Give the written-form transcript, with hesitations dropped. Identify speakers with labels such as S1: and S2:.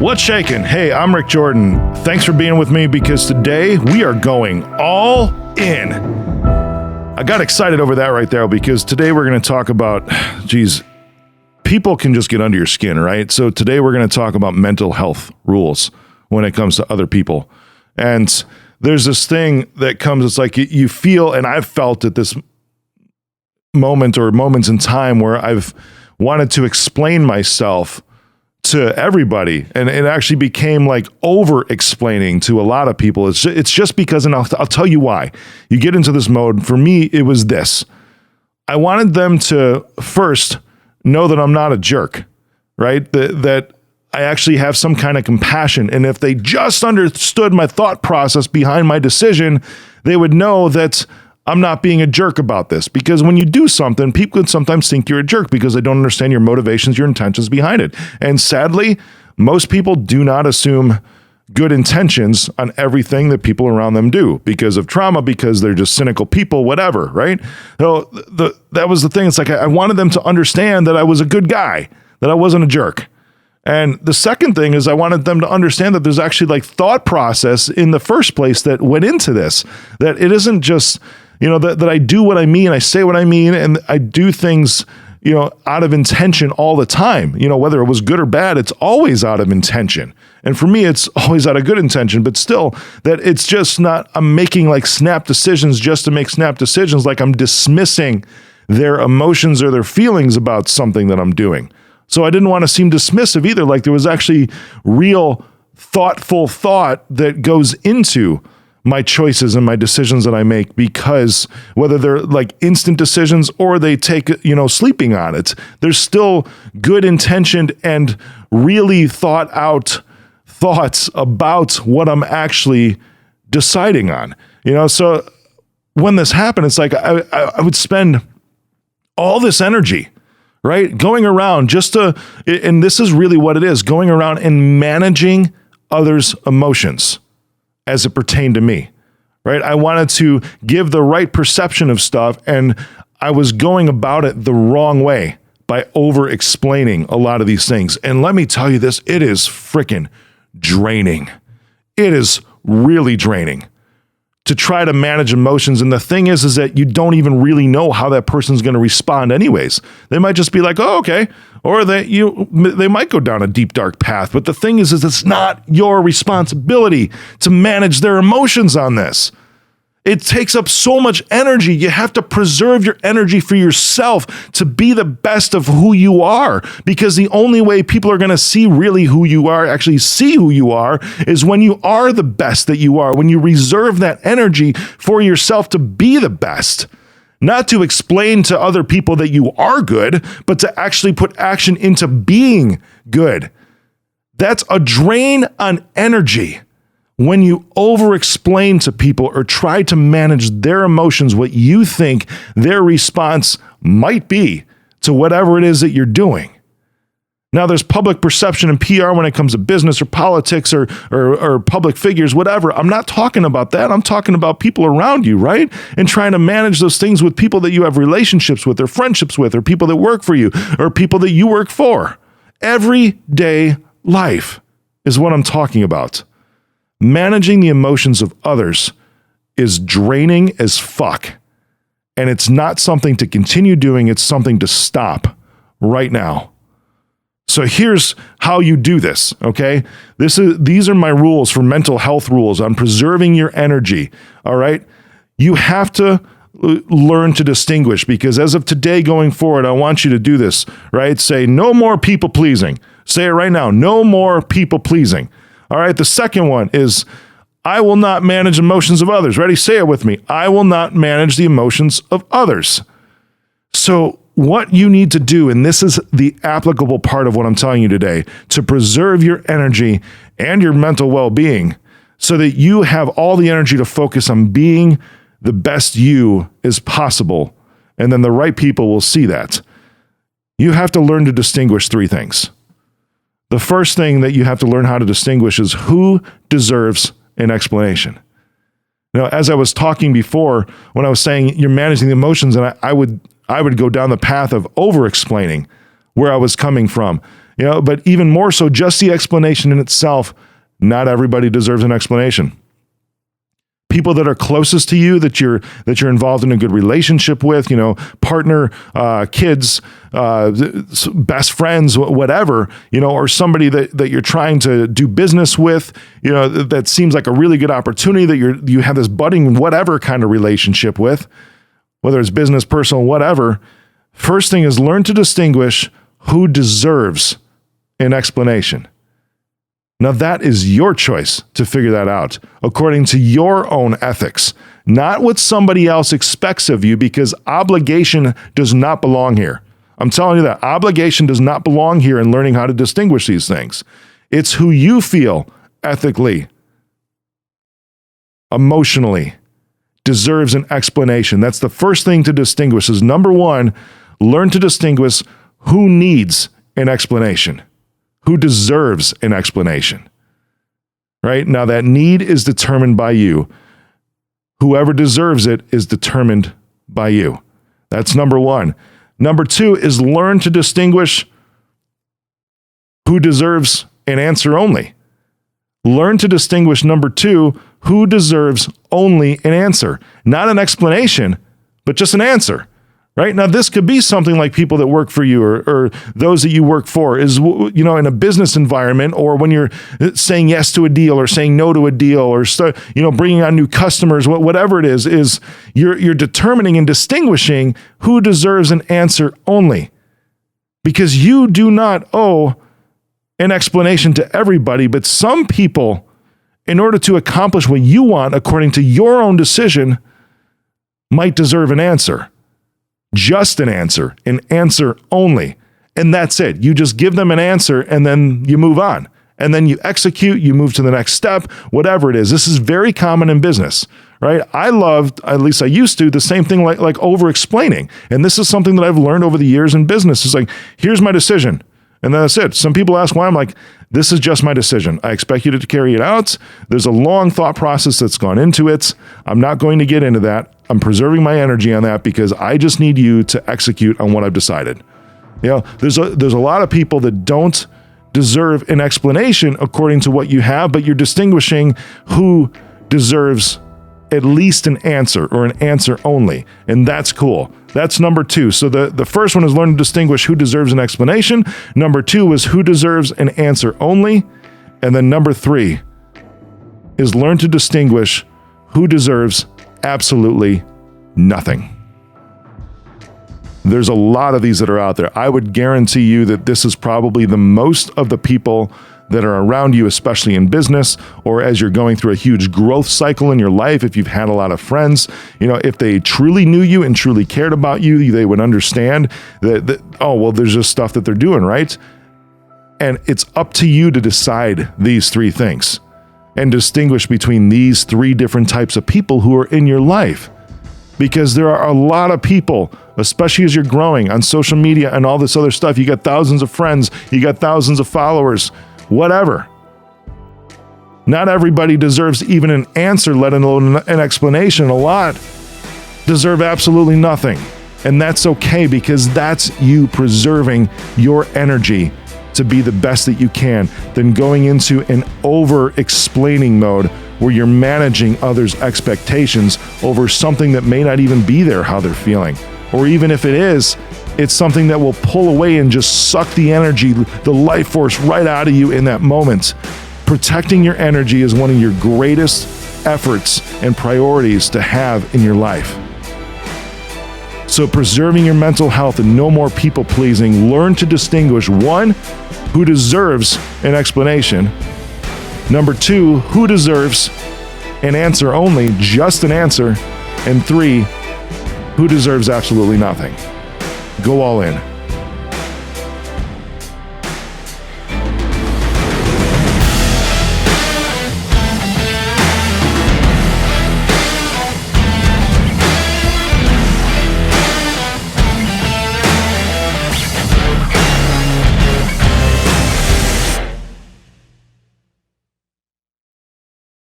S1: What's shakin'? Hey, I'm Rick Jordan. Thanks for being with me because today we are going all in. I got excited over that right there because today we're going to talk about, people can just get under your skin, right? So today we're going to talk about mental health rules when it comes to other people. And there's this thing that comes, it's like you feel, and I've felt at this moment or moments in time where I've wanted to explain myself to everybody, and it actually became like over-explaining to a lot of people. It's just because, and I'll tell you why. You get into this mode. For me, it was this. I wanted them to first know that I'm not a jerk, right? That I actually have some kind of compassion, and if they just understood my thought process behind my decision, they would know that I'm not being a jerk about this. Because when you do something, people can sometimes think you're a jerk because they don't understand your motivations, your intentions behind it. And sadly, most people do not assume good intentions on everything that people around them do because of trauma, because they're just cynical people, whatever, right? So that was the thing. It's like I wanted them to understand that I was a good guy, that I wasn't a jerk. And the second thing is I wanted them to understand that there's actually like thought process in the first place that went into this, that it isn't just, that I do what I mean, I say what I mean, and I do things, out of intention all the time. Whether it was good or bad, it's always out of intention. And for me, it's always out of good intention, but still that it's just not, I'm making like snap decisions just to make snap decisions, like I'm dismissing their emotions or their feelings about something that I'm doing. So I didn't want to seem dismissive either. Like there was actually real thoughtful thought that goes into my choices and my decisions that I make, because whether they're like instant decisions or they take, sleeping on it, there's still good intentioned and really thought out thoughts about what I'm actually deciding on, So when this happened, it's like I would spend all this energy, right, going around and this is really what it is, going around and managing others' emotions as it pertained to me, right? I wanted to give the right perception of stuff, and I was going about it the wrong way by over-explaining a lot of these things. And let me tell you this, it is freaking draining. It is really draining to try to manage emotions. And the thing is that you don't even really know how that person's going to respond anyways. They might just be like, oh, okay. Or they might go down a deep, dark path. But the thing is it's not your responsibility to manage their emotions on this. It takes up so much energy. You have to preserve your energy for yourself to be the best of who you are, because the only way people are going to see really who you are, actually see who you are, is when you are the best that you are, when you reserve that energy for yourself to be the best. Not to explain to other people that you are good, but to actually put action into being good. That's a drain on energy. When you over-explain to people or try to manage their emotions, what you think their response might be to whatever it is that you're doing. Now, there's public perception and PR when it comes to business or politics or public figures, whatever. I'm not talking about that. I'm talking about people around you, right? And trying to manage those things with people that you have relationships with or friendships with or people that work for you or people that you work for. Everyday life is what I'm talking about. Managing the emotions of others is draining as fuck. And it's not something to continue doing. It's something to stop right now. So here's how you do this, okay? These are my rules for mental health rules on preserving your energy, all right? You have to learn to distinguish, because as of today going forward, I want you to do this, right? Say no more people pleasing. Say it right now, no more people pleasing. All right, the second one is, I will not manage emotions of others. Ready? Say it with me. I will not manage the emotions of others. So what you need to do, and this is the applicable part of what I'm telling you today, to preserve your energy and your mental well-being so that you have all the energy to focus on being the best you as possible, and then the right people will see that. You have to learn to distinguish three things. The first thing that you have to learn how to distinguish is who deserves an explanation. Now, as I was talking before, when I was saying you're managing the emotions, and I would go down the path of over-explaining where I was coming from. But even more so, just the explanation in itself, not everybody deserves an explanation. People that are closest to you, that you're involved in a good relationship with, partner, kids, best friends, whatever, or somebody that you're trying to do business with, that seems like a really good opportunity that you have this budding whatever kind of relationship with, whether it's business, personal, whatever. First thing is learn to distinguish who deserves an explanation. Now, that is your choice to figure that out according to your own ethics, not what somebody else expects of you, because obligation does not belong here. I'm telling you that obligation does not belong here in learning how to distinguish these things. It's who you feel ethically, emotionally deserves an explanation. That's the first thing to distinguish is number one, learn to distinguish who needs an explanation. Who deserves an explanation, right? Now that need is determined by you. Whoever deserves it is determined by you. That's number one. Number two is learn to distinguish who deserves an answer only. Learn to distinguish, number two, who deserves only an answer, not an explanation, but just an answer. Right? Now, this could be something like people that work for you or those that you work for is, in a business environment, or when you're saying yes to a deal or saying no to a deal or bringing on new customers, whatever it is you're determining and distinguishing who deserves an answer only, because you do not owe an explanation to everybody, but some people, in order to accomplish what you want according to your own decision, might deserve an answer. Just an answer only. And that's it. You just give them an answer and then you move on. And then you execute, you move to the next step, whatever it is. This is very common in business, right? I loved, at least I used to, the same thing like over-explaining. And this is something that I've learned over the years in business. It's like, here's my decision. And that's it. Some people ask why. I'm like, this is just my decision. I expect you to carry it out. There's a long thought process that's gone into it. I'm not going to get into that. I'm preserving my energy on that because I just need you to execute on what I've decided. There's a lot of people that don't deserve an explanation according to what you have, but you're distinguishing who deserves at least an answer or an answer only. And that's cool. That's number two. So the first one is learn to distinguish who deserves an explanation. Number two is who deserves an answer only. And then number three is learn to distinguish who deserves absolutely nothing. There's a lot of these that are out there. I would guarantee you that this is probably the most of the people that are around you, especially in business, or as you're going through a huge growth cycle in your life. If you've had a lot of friends, if they truly knew you and truly cared about you, they would understand that there's just stuff that they're doing, right? And it's up to you to decide these three things and distinguish between these three different types of people who are in your life. Because there are a lot of people, especially as you're growing on social media and all this other stuff. You got thousands of friends, you got thousands of followers, whatever. Not everybody deserves even an answer, let alone an explanation. A lot deserve absolutely nothing. And that's okay, because that's you preserving your energy to be the best that you can, than going into an over-explaining mode where you're managing others' expectations over something that may not even be there, how they're feeling. Or even if it is, it's something that will pull away and just suck the energy, the life force right out of you in that moment. Protecting your energy is one of your greatest efforts and priorities to have in your life. So preserving your mental health and no more people pleasing, learn to distinguish, one, who deserves an explanation. Number two, who deserves an answer only, just an answer. And three, who deserves absolutely nothing. Go all in.